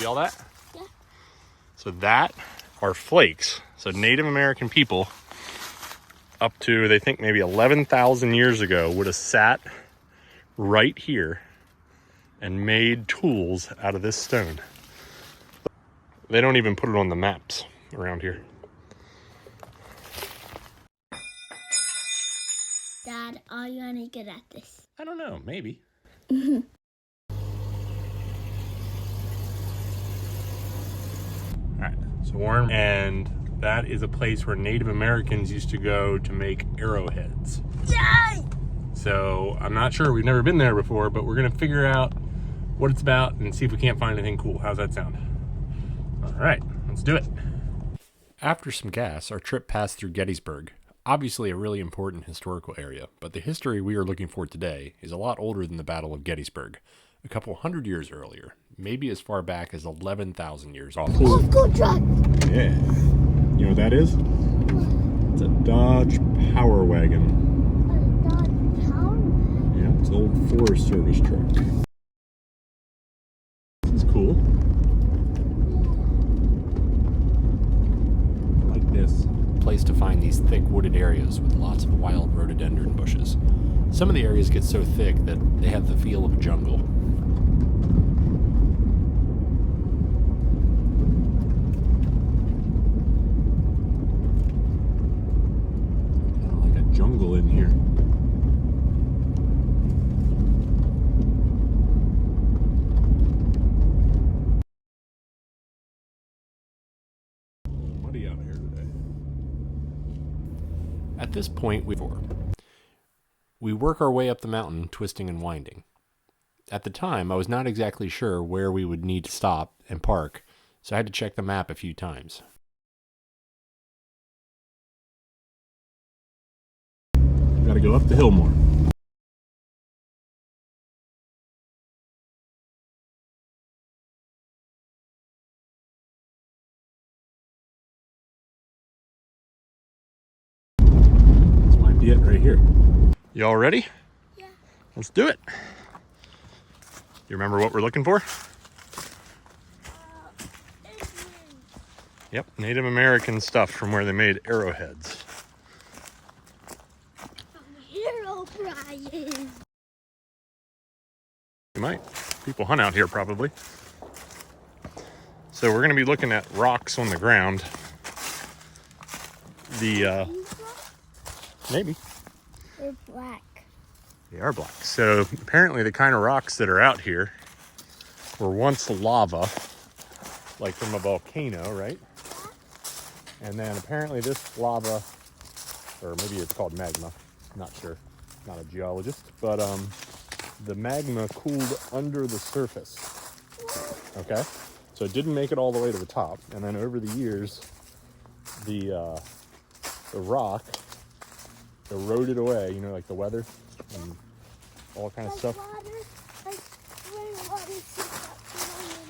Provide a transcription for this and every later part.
See all that? Yeah. So that are flakes. So Native American people up to, they think maybe 11,000 years ago would have sat right here and made tools out of this stone. They don't even put it on the maps around here. Dad, are you any good at this? I don't know, maybe. Alright, so Warren, and that is a place where Native Americans used to go to make arrowheads. Yay! So I'm not sure, we've never been there before, but we're gonna figure out what it's about and see if we can't find anything cool. How's that sound? Alright, let's do it. After some gas, our trip passed through Gettysburg. Obviously a really important historical area, but the history we are looking for today is a lot older than the Battle of Gettysburg. A couple hundred years earlier, maybe as far back as 11,000 years off. Oh, go truck! Yeah. You know what that is? It's a Dodge Power Wagon. A Dodge Power Wagon? Yeah, it's an old Forest Service truck. This is cool. I like this. Place to find these thick wooded areas with lots of wild rhododendron bushes. Some of the areas get so thick that they have the feel of a jungle. Kind of like a jungle in here. Muddy out here today. At this point, we work our way up the mountain, twisting and winding. At the time, I was not exactly sure where we would need to stop and park, so I had to check the map a few times. Gotta go up the hill more. This might be it right here. Y'all ready? Yeah. Let's do it. You remember what we're looking for? Yep, Native American stuff from where they made arrowheads. Hero Brian. You might. People hunt out here probably. So we're going to be looking at rocks on the ground. Maybe. They're black. They are black. So apparently the kind of rocks that are out here were once lava, like from a volcano, right? And then apparently this lava, or maybe it's called magma, not sure, not a geologist, but the magma cooled under the surface, okay? So it didn't make it all the way to the top, and then over the years, the rock eroded away, you know, like the weather and all kind of Like stuff. water, like when water seeps up to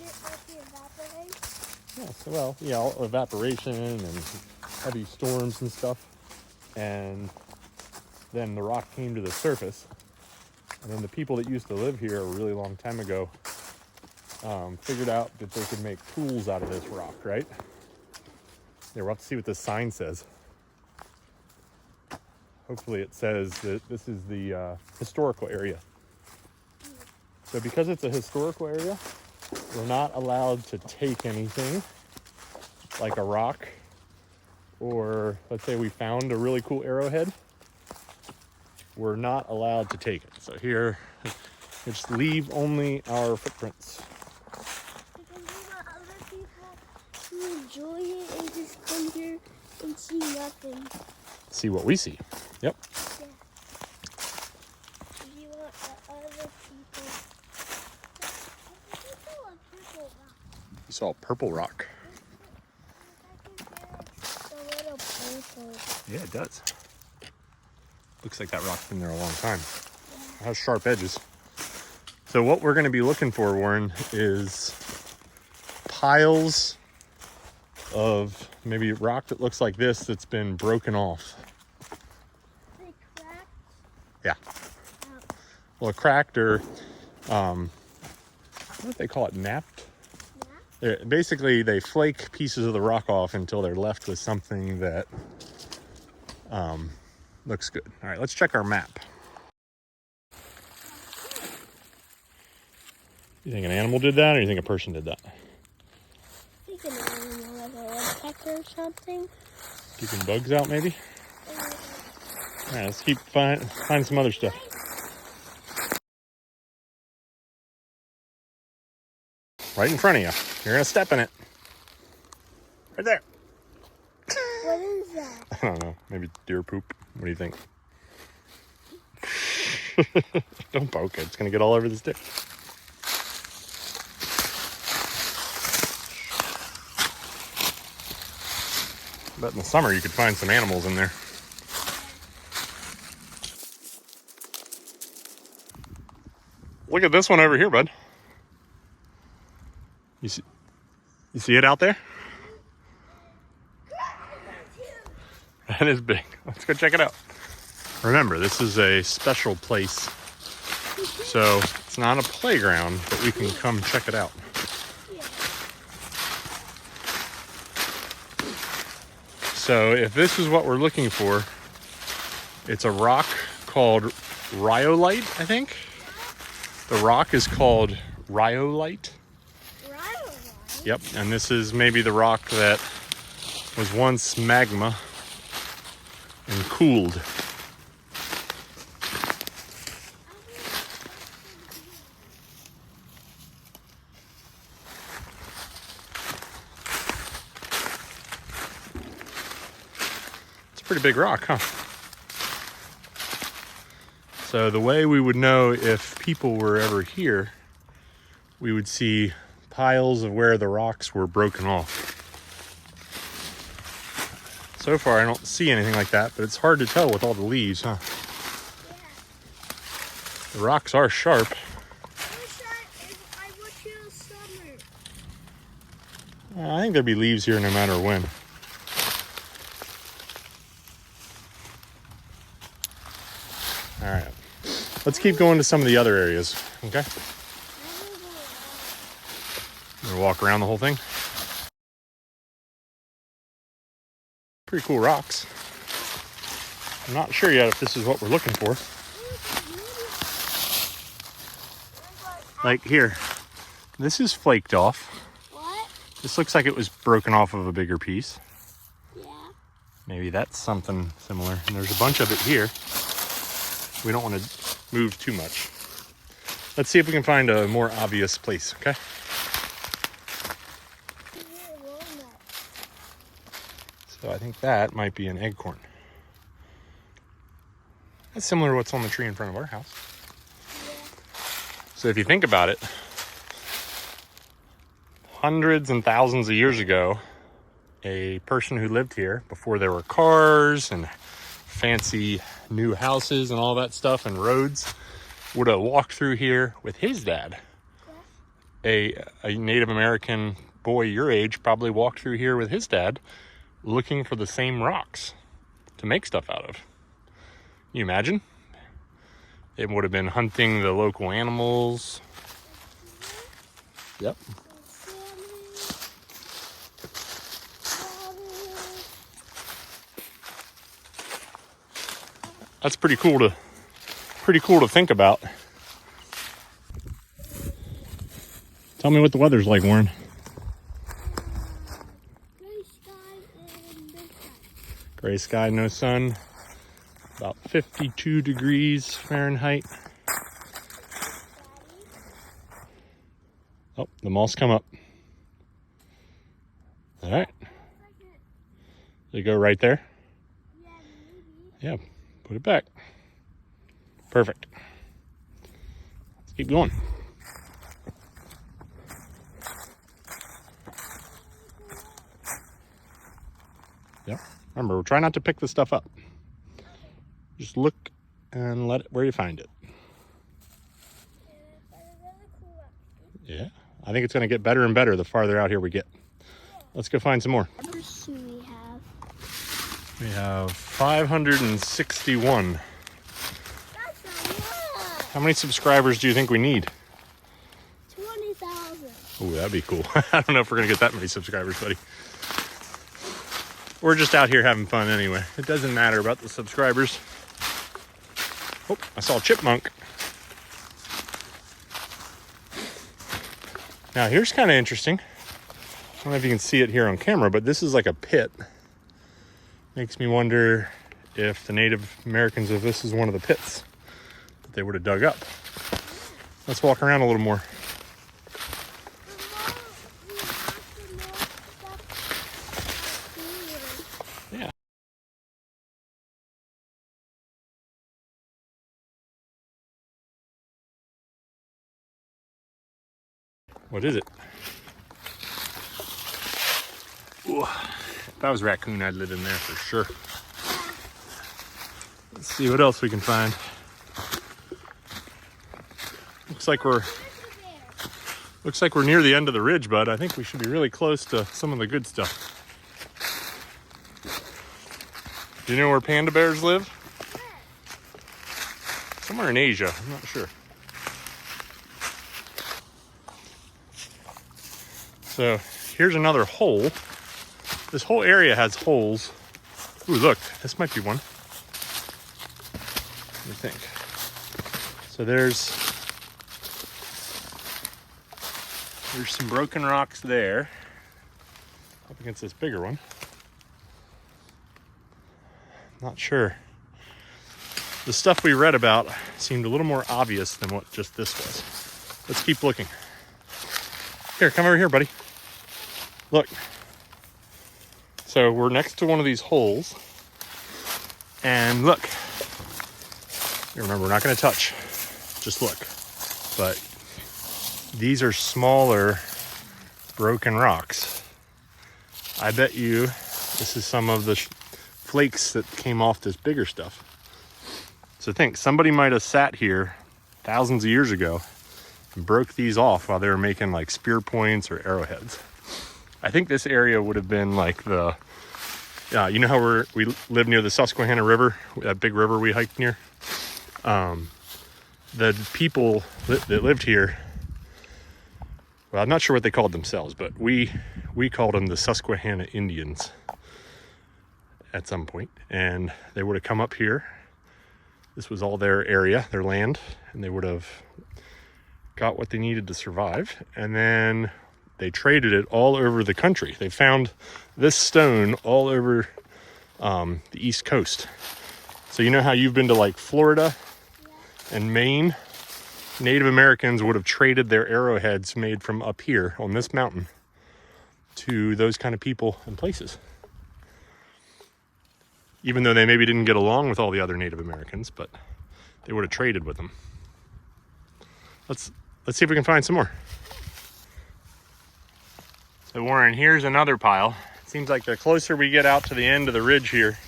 it, like evaporates. Yeah, so well, yeah, all evaporation and heavy storms and stuff. And then the rock came to the surface. And then the people that used to live here a really long time ago figured out that they could make tools out of this rock, right? Here, we'll have to see what this sign says. Hopefully it says that this is the historical area. So because it's a historical area, we're not allowed to take anything like a rock, or let's say we found a really cool arrowhead. We're not allowed to take it. So here, we just leave only our footprints. Because there are other people who enjoy it and just come here and see nothing. See what we see. Yep. Yeah. You want the other people. I saw a purple rock. You saw a purple rock. A little purple. Yeah, it does. Looks like that rock's been there a long time. It has sharp edges. So what we're going to be looking for, Warren, is piles of maybe rock that looks like this that's been broken off. They cracked. Yeah. Out. Well, cracked or, what do they call it? Napped? Yeah. Basically, they flake pieces of the rock off until they're left with something that looks good. All right, let's check our map. You think an animal did that, or you think a person did that? I think an animal, like a woodpecker or something. Keeping bugs out, maybe? All right, let's keep find some other stuff. Right in front of you. You're gonna step in it. Right there. What is that? I don't know. Maybe deer poop. What do you think? Don't poke it. It's gonna get all over the stick. But in the summer, you could find some animals in there. Look at this one over here, bud. You see it out there? That is big. Let's go check it out. Remember, this is a special place. So it's not a playground, but we can come check it out. So if this is what we're looking for, it's a rock called rhyolite, I think. The rock is called rhyolite. Yep, and this is maybe the rock that was once magma and cooled. It's a pretty big rock, huh? So the way we would know if people were ever here, we would see piles of where the rocks were broken off. So far, I don't see anything like that, but it's hard to tell with all the leaves, huh? The rocks are sharp. I think there'd be leaves here no matter when. All right, let's keep going to some of the other areas, okay? We're gonna walk around the whole thing. Pretty cool rocks. I'm not sure yet if this is what we're looking for. Like here, this is flaked off. What? This looks like it was broken off of a bigger piece. Yeah. Maybe that's something similar. And there's a bunch of it here. We don't want to move too much. Let's see if we can find a more obvious place, okay? So I think that might be an acorn. That's similar to what's on the tree in front of our house. So if you think about it, hundreds and thousands of years ago, a person who lived here before there were cars and fancy new houses and all that stuff and roads would have walked through here with his dad. A Native American boy your age probably walked through here with his dad looking for the same rocks to make stuff out of. Can you imagine? It would have been hunting the local animals. Yep. That's pretty cool to think about. Tell me what the weather's like, Warren. Gray sky and no sun. Gray sky, no sun. About 52 degrees Fahrenheit. Oh, the moths come up. All right. They go right there? Yeah, maybe. Yeah, put it back. Perfect. Let's keep going. Yep. Remember, try not to pick the stuff up. Just look and let it where you find it. Yeah, I think it's going to get better and better the farther out here we get. Let's go find some more. How much do we have? We have 561. That's a lot. How many subscribers do you think we need? 20,000. Ooh, that'd be cool. I don't know if we're gonna get that many subscribers, buddy. We're just out here having fun anyway. It doesn't matter about the subscribers. Oh, I saw a chipmunk. Now here's kind of interesting. I don't know if you can see it here on camera, but this is like a pit. Makes me wonder if the Native Americans, if this is one of the pits that they would have dug up. Let's walk around a little more. Yeah. What is it? Ooh. If I was a raccoon, I'd live in there for sure. Let's see what else we can find. Looks like we're near the end of the ridge, bud. I think we should be really close to some of the good stuff. Do you know where panda bears live? Somewhere in Asia, I'm not sure. So here's another hole. This whole area has holes. Ooh, look, this might be one. What do you think? So there's some broken rocks there up against this bigger one. Not sure. The stuff we read about seemed a little more obvious than what just this was. Let's keep looking. Here, come over here, buddy. Look. So we're next to one of these holes. And look. Remember, we're not going to touch. Just look. But these are smaller broken rocks. I bet you this is some of the flakes that came off this bigger stuff. So think, somebody might have sat here thousands of years ago and broke these off while they were making like spear points or arrowheads. I think this area would have been like the, you know how we live near the Susquehanna River, that big river we hiked near? The people that lived here, well, I'm not sure what they called themselves, but we called them the Susquehanna Indians at some point, and they would have come up here. This was all their area, their land, and they would have got what they needed to survive, and then they traded it all over the country. They found this stone all over the East Coast. So you know how you've been to like Florida and Maine? Native Americans would have traded their arrowheads made from up here on this mountain to those kind of people and places. Even though they maybe didn't get along with all the other Native Americans, but they would have traded with them. Let's see if we can find some more. So Warren, here's another pile. It seems like the closer we get out to the end of the ridge here,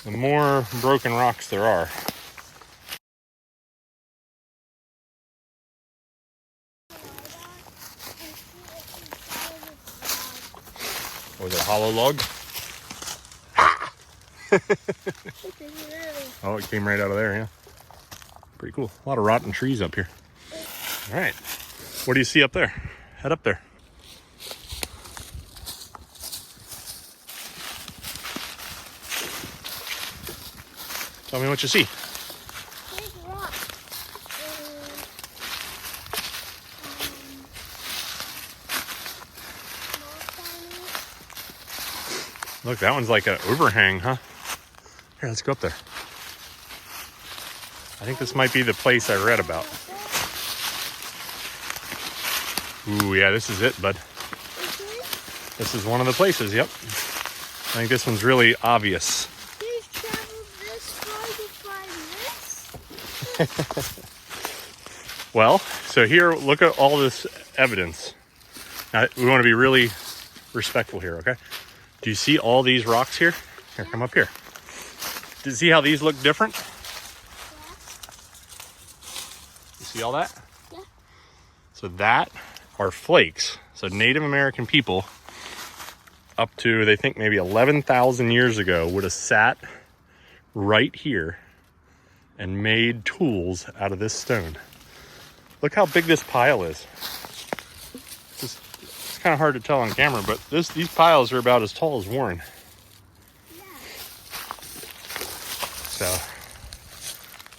the more broken rocks there are. Was it a hollow log? Oh, it came right out of there, yeah. Pretty cool. A lot of rotten trees up here. All right. What do you see up there? Head up there. Tell me what you see. Big rock. Look, that one's like an overhang, huh? Here, let's go up there. I think this might be the place I read about. Ooh, yeah, this is it, bud. This is one of the places, yep. I think this one's really obvious. Please travel this far to find this? Well, so here, look at all this evidence. Now, we want to be really respectful here, okay? Do you see all these rocks here? Here, come up here. Do you see how these look different? You see all that? Yeah. So that are flakes. So Native American people up to, they think maybe 11,000 years ago would have sat right here and made tools out of this stone. Look how big this pile is. It's kind of hard to tell on camera, but these piles are about as tall as Warren. Yeah. So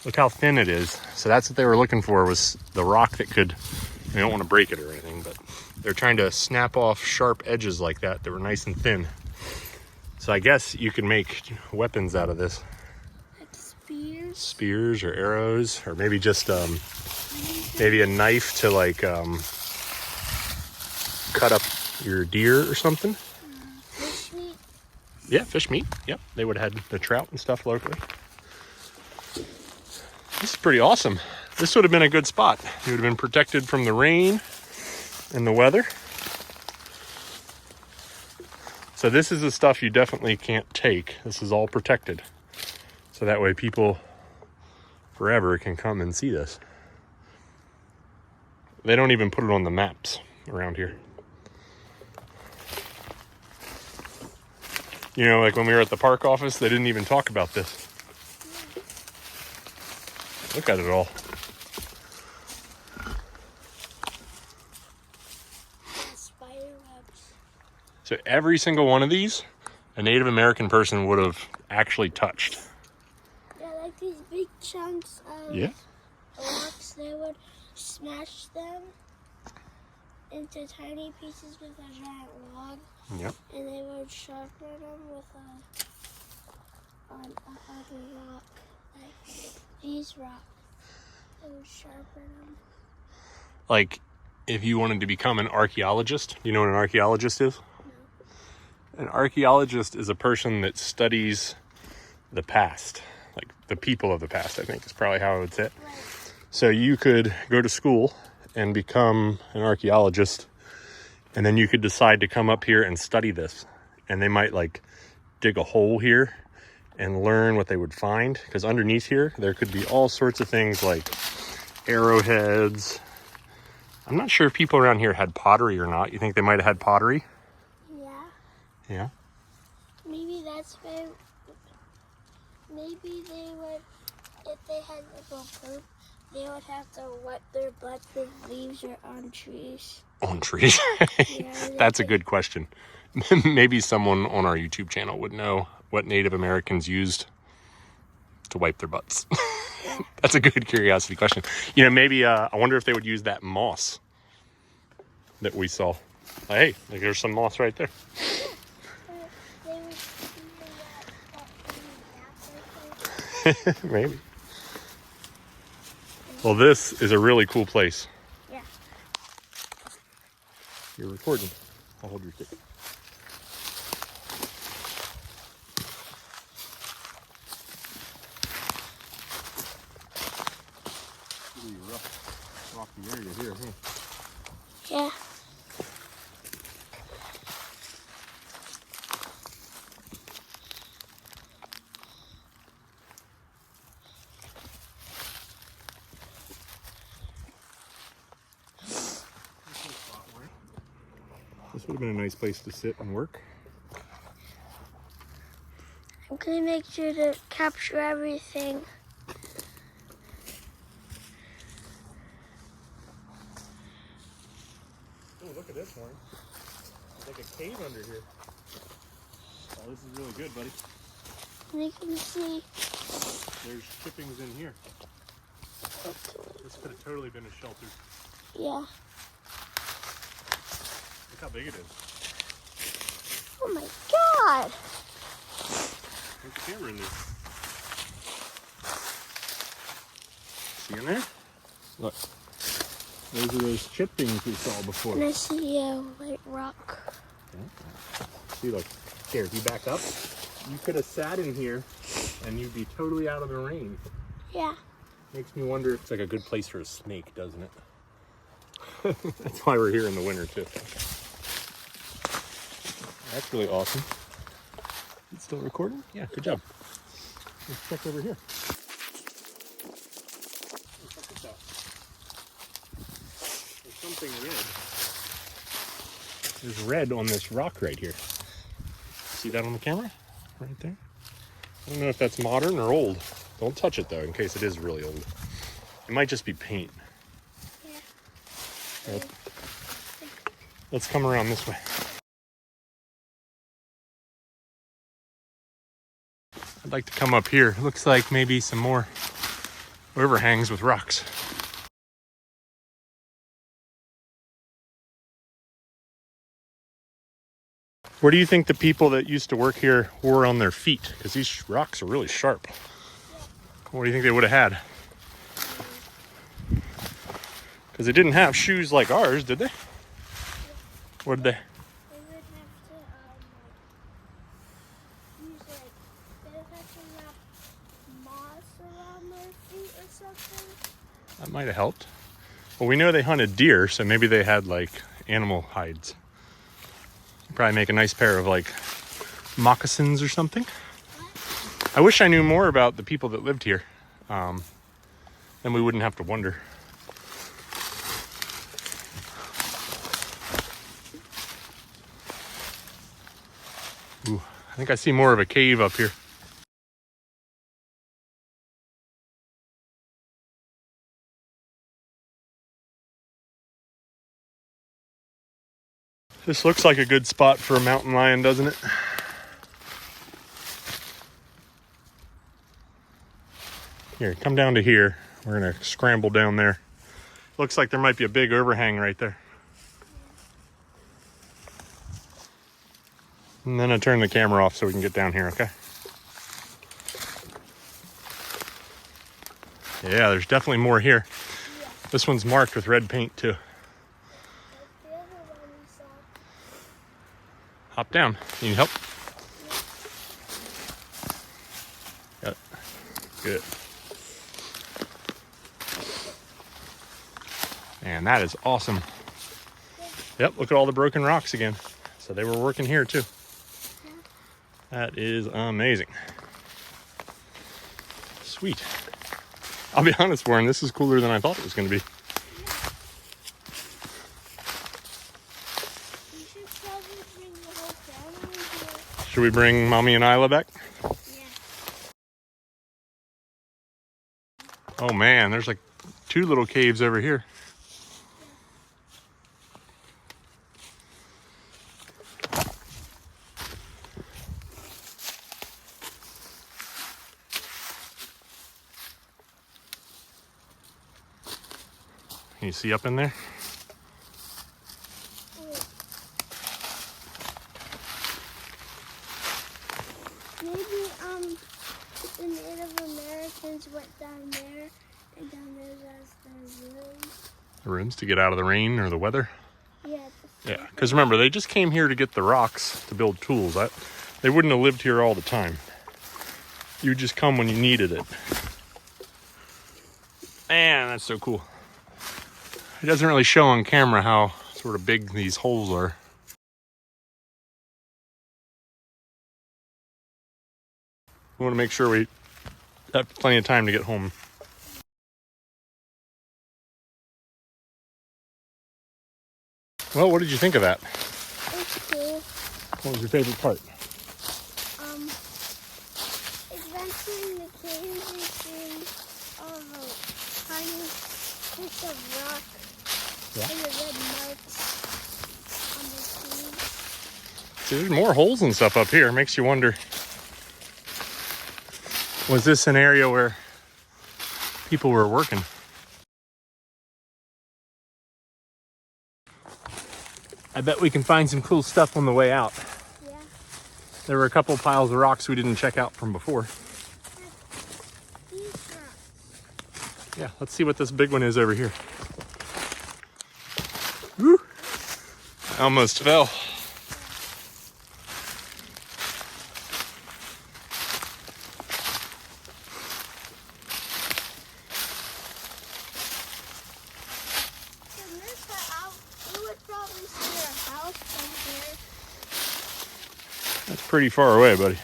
look how thin it is. So that's what they were looking for, was the rock that could, they don't want to break it or anything, but they're trying to snap off sharp edges like that were nice and thin. So I guess you can make weapons out of this. Like spears? Spears or arrows, or maybe just maybe a knife to like cut up your deer or something. Fish meat? Yeah, fish meat. Yep, they would have had the trout and stuff locally. This is pretty awesome. This would have been a good spot. You would have been protected from the rain and the weather. So this is the stuff you definitely can't take. This is all protected. So that way people forever can come and see this. They don't even put it on the maps around here. You know, like when we were at the park office, they didn't even talk about this. Look at it all. Spider webs. So every single one of these, a Native American person would have actually touched. Yeah, like these big chunks of rocks, they would smash them into tiny pieces with a giant log. Yep. And they would sharpen them with a other rock, like these rocks. They would sharpen them. Like, if you wanted to become an archaeologist, you know what an archaeologist is? No. An archaeologist is a person that studies the past, like the people of the past, I think is probably how I would say it. Right. So you could go to school and become an archaeologist, and then you could decide to come up here and study this. And they might like dig a hole here and learn what they would find, because underneath here there could be all sorts of things like arrowheads. I'm not sure if people around here had pottery or not. You think they might have had pottery? Yeah. Yeah. Maybe that's where. Maybe they would, if they had little poop, they would have to wet their butts with leaves or on trees. On trees? Yeah, That's a good question. Maybe someone on our YouTube channel would know what Native Americans used to wipe their butts. Yeah. That's a good curiosity question. You know, maybe I wonder if they would use that moss that we saw. Hey, like there's some moss right there. They would do that Maybe. Well, this is a really cool place. Yeah. You're recording. I'll hold your stick. Really rough, rocky area here, huh? Yeah. This would have been a nice place to sit and work. I'm gonna make sure to capture everything. Oh, look at this one. There's like a cave under here. Oh, this is really good, buddy. And you can see. There's chippings in here. This could have totally been a shelter. Yeah. Look how big it is. Oh my God. There's a camera in there. See in there? Look. Those are those chippings we saw before. And I see a white rock. Okay. See, look. Here, if you back up, you could have sat in here and you'd be totally out of the rain. Yeah. Makes me wonder if it's like a good place for a snake, doesn't it? That's why we're here in the winter, too. That's really awesome. It's still recording? Yeah, good job. Let's check over here. Check this out. There's something red. There's red on this rock right here. See that on the camera? Right there? I don't know if that's modern or old. Don't touch it, though, in case it is really old. It might just be paint. Yeah. Yep. Let's come around this way. I'd like to come up here. Looks like maybe some more overhangs with rocks. Where do you think the people that used to work here were on their feet? Because these rocks are really sharp. What do you think they would have had? Because they didn't have shoes like ours, did they? What did they? They would have to use they would have to wrap moss around their feet or something. That might have helped. Well, we know they hunted deer, so maybe they had like animal hides. Probably make a nice pair of like moccasins or something. I wish I knew more about the people that lived here. Then we wouldn't have to wonder. Ooh, I think I see more of a cave up here. This looks like a good spot for a mountain lion, doesn't it? Here, come down to here. We're gonna scramble down there. Looks like there might be a big overhang right there. And then I turn the camera off so we can get down here, okay? Yeah, there's definitely more here. Yeah. This one's marked with red paint too. The other one we saw. Hop down. You need help? Got it. Good. Man, that is awesome. Yep, look at all the broken rocks again. So they were working here too. That is amazing. Sweet. I'll be honest, Warren, this is cooler than I thought it was going to be. We should probably bring the whole family here. Should we bring Mommy and Isla back? Yeah. Oh man, there's like 2 little caves over here. Can you see up in there? Maybe the Native Americans went down there, and down there there's the rooms. The rooms to get out of the rain or the weather? Yeah. Yeah, because remember, they just came here to get the rocks to build tools. They wouldn't have lived here all the time. You would just come when you needed it. Man, that's so cool. It doesn't really show on camera how sort of big these holes are. We want to make sure we have plenty of time to get home. Well, what did you think of that? It's cool. What was your favorite part? Adventuring the caves and seeing all the tiny bits of rock and the red marks on the caves. See, there's more holes and stuff up here. Makes you wonder, was this an area where people were working? I bet we can find some cool stuff on the way out. Yeah. There were a couple piles of rocks we didn't check out from before. These rocks. Yeah, let's see what this big one is over here. Woo! I almost fell. From this out, we would probably see a house from here. That's pretty far away, buddy.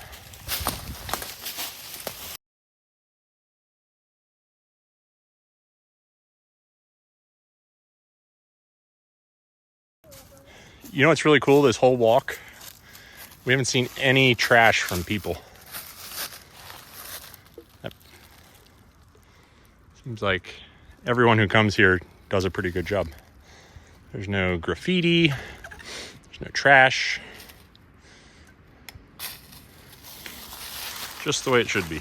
You know what's really cool? This whole walk, we haven't seen any trash from people. That seems like everyone who comes here does a pretty good job. There's no graffiti. There's no trash. Just the way it should be.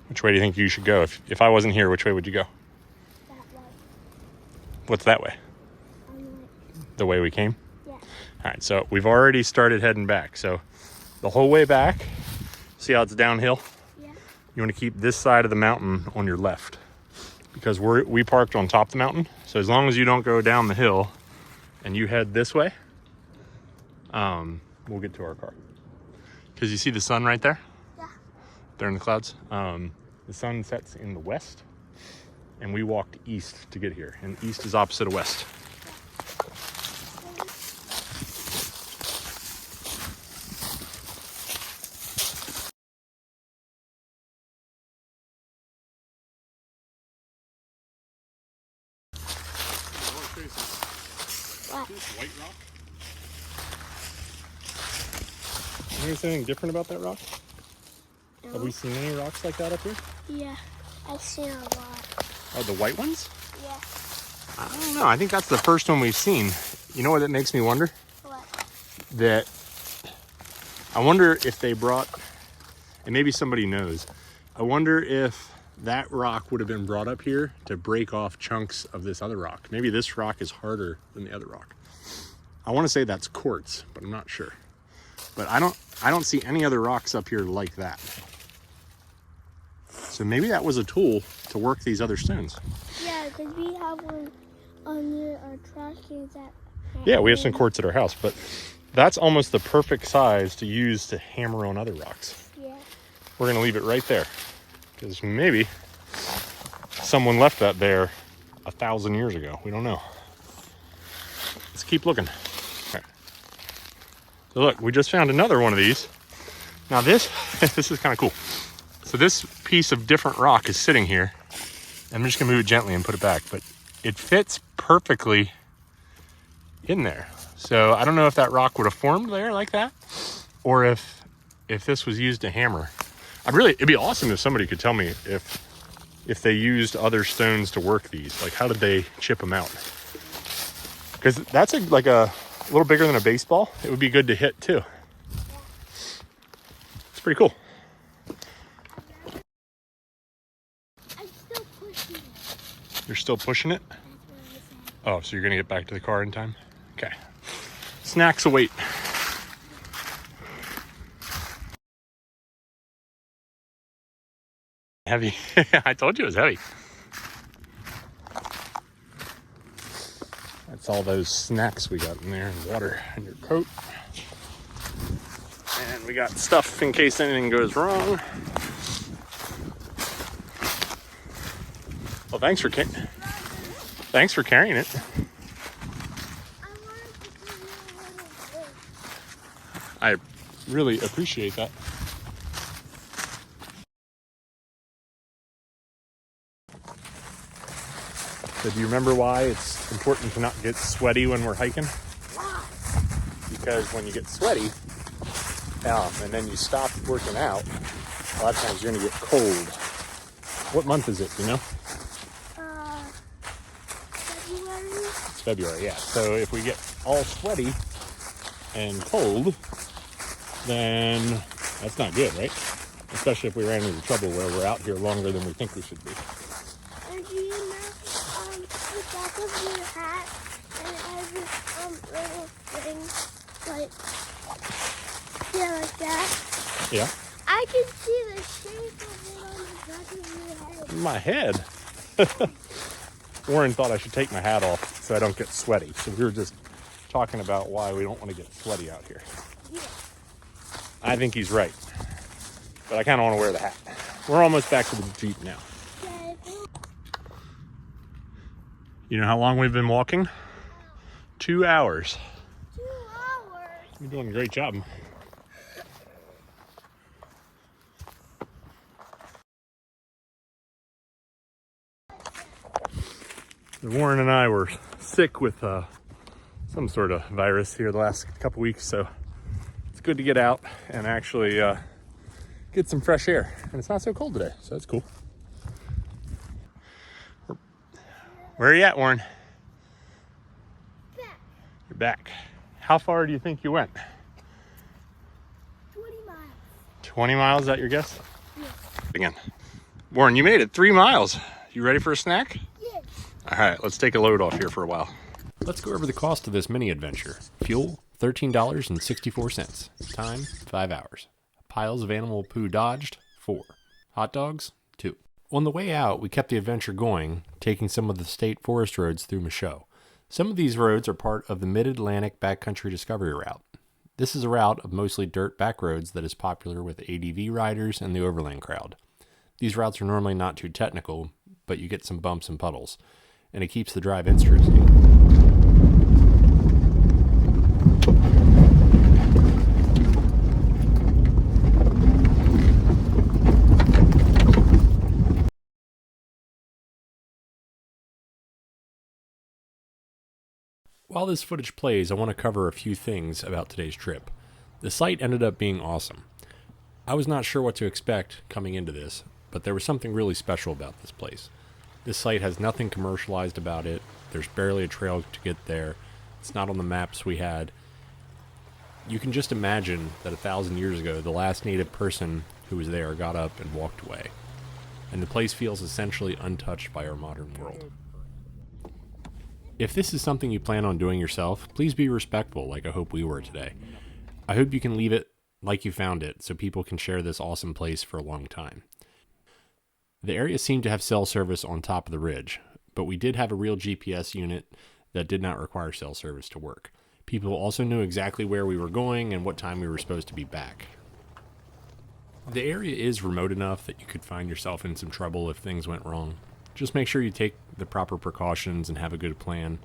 Which way do you think you should go? If I wasn't here, which way would you go? That way. What's that way? The way we came? Yeah. All right, so we've already started heading back. So the whole way back, see how it's downhill? Yeah. You want to keep this side of the mountain on your left because we parked on top of the mountain. So as long as you don't go down the hill and you head this way, we'll get to our car. Because you see the sun right there? Yeah. There in the clouds. The sun sets in the west, and we walked east to get here. And east is opposite of west. What? White rock. You notice anything different about that rock? No. Have we seen any rocks like that up here? Yeah. I've seen a lot. Oh, the white ones? Yeah. I don't know. I think that's the first one we've seen. You know what that makes me wonder? What? That I wonder if they brought, and maybe somebody knows, I wonder if that rock would have been brought up here to break off chunks of this other rock. Maybe this rock is harder than the other rock. I want to say that's quartz, but I'm not sure. But I don't see any other rocks up here like that. So maybe that was a tool to work these other stones. Yeah, because we have one under our trash cans at Yeah, we have some quartz at our house, but that's almost the perfect size to use to hammer on other rocks. Yeah. We're going to leave it right there because maybe someone left that there 1,000 years ago. We don't know. Let's keep looking. Okay. So look, we just found another one of these. Now this is kind of cool. So this piece of different rock is sitting here. I'm just gonna move it gently and put it back, but it fits perfectly in there. So I don't know if that rock would have formed there like that, or if this was used to hammer. It'd be awesome if somebody could tell me if they used other stones to work these. Like, how did they chip them out? Because that's like a little bigger than a baseball. It would be good to hit too. It's pretty cool. I'm still pushing it. You're still pushing it? That's what I said. Oh, so you're gonna get back to the car in time? Okay. Snacks await. Heavy. I told you it was heavy. That's all those snacks we got in there, and water in your coat. And we got stuff in case anything goes wrong. Well, thanks for carrying it. I wanted to give you a little bit. I really appreciate that. So do you remember why it's important to not get sweaty when we're hiking? Why? Because when you get sweaty, and then you stop working out, a lot of times you're gonna get cold. What month is it, you know? February? It's February, yeah. So if we get all sweaty and cold, then that's not good, right? Especially if we ran into trouble where we're out here longer than we think we should be. And do you know, the back of your hat, and it has this, little thing, like, yeah, like that? Yeah. I can see the shape of it on the back of your head. My head. Warren thought I should take my hat off so I don't get sweaty. So we were just talking about why we don't want to get sweaty out here. Yeah. I think he's right. But I kind of want to wear the hat. We're almost back to the Jeep now. Yeah, You know how long we've been walking? 2 hours. 2 hours. You're doing a great job. Warren and I were sick with some sort of virus here the last couple weeks, so it's good to get out and actually get some fresh air. And it's not so cold today, so that's cool. Where are you at, Warren? Back. You're back. How far do you think you went? 20 miles. 20 miles, is that your guess? Yes. Again. Warren, you made it 3 miles. You ready for a snack? Yes. All right, let's take a load off here for a while. Let's go over the cost of this mini adventure. Fuel, $13.64. Time, 5 hours. Piles of animal poo dodged, 4. Hot dogs, 2. On the way out, we kept the adventure going, taking some of the state forest roads through Michaud. Some of these roads are part of the Mid-Atlantic Backcountry Discovery Route. This is a route of mostly dirt back roads that is popular with ADV riders and the overland crowd. These routes are normally not too technical, but you get some bumps and puddles, and it keeps the drive interesting. While this footage plays, I want to cover a few things about today's trip. The site ended up being awesome. I was not sure what to expect coming into this, but there was something really special about this place. This site has nothing commercialized about it. There's barely a trail to get there. It's not on the maps we had. You can just imagine that 1,000 years ago, the last native person who was there got up and walked away. And the place feels essentially untouched by our modern world. If this is something you plan on doing yourself, please be respectful like I hope we were today. I hope you can leave it like you found it so people can share this awesome place for a long time. The area seemed to have cell service on top of the ridge, but we did have a real GPS unit that did not require cell service to work. People also knew exactly where we were going and what time we were supposed to be back. The area is remote enough that you could find yourself in some trouble if things went wrong. Just make sure you take the proper precautions and have a good plan.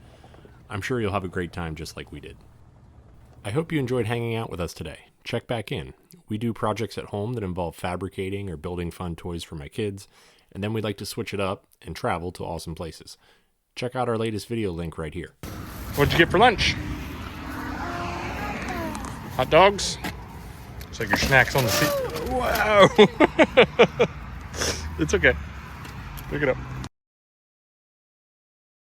I'm sure you'll have a great time just like we did. I hope you enjoyed hanging out with us today. Check back in. We do projects at home that involve fabricating or building fun toys for my kids, and then we like to switch it up and travel to awesome places. Check out our latest video link right here. What'd you get for lunch? Hot dogs? Looks like your snack's on the seat. Wow! It's okay. Pick it up.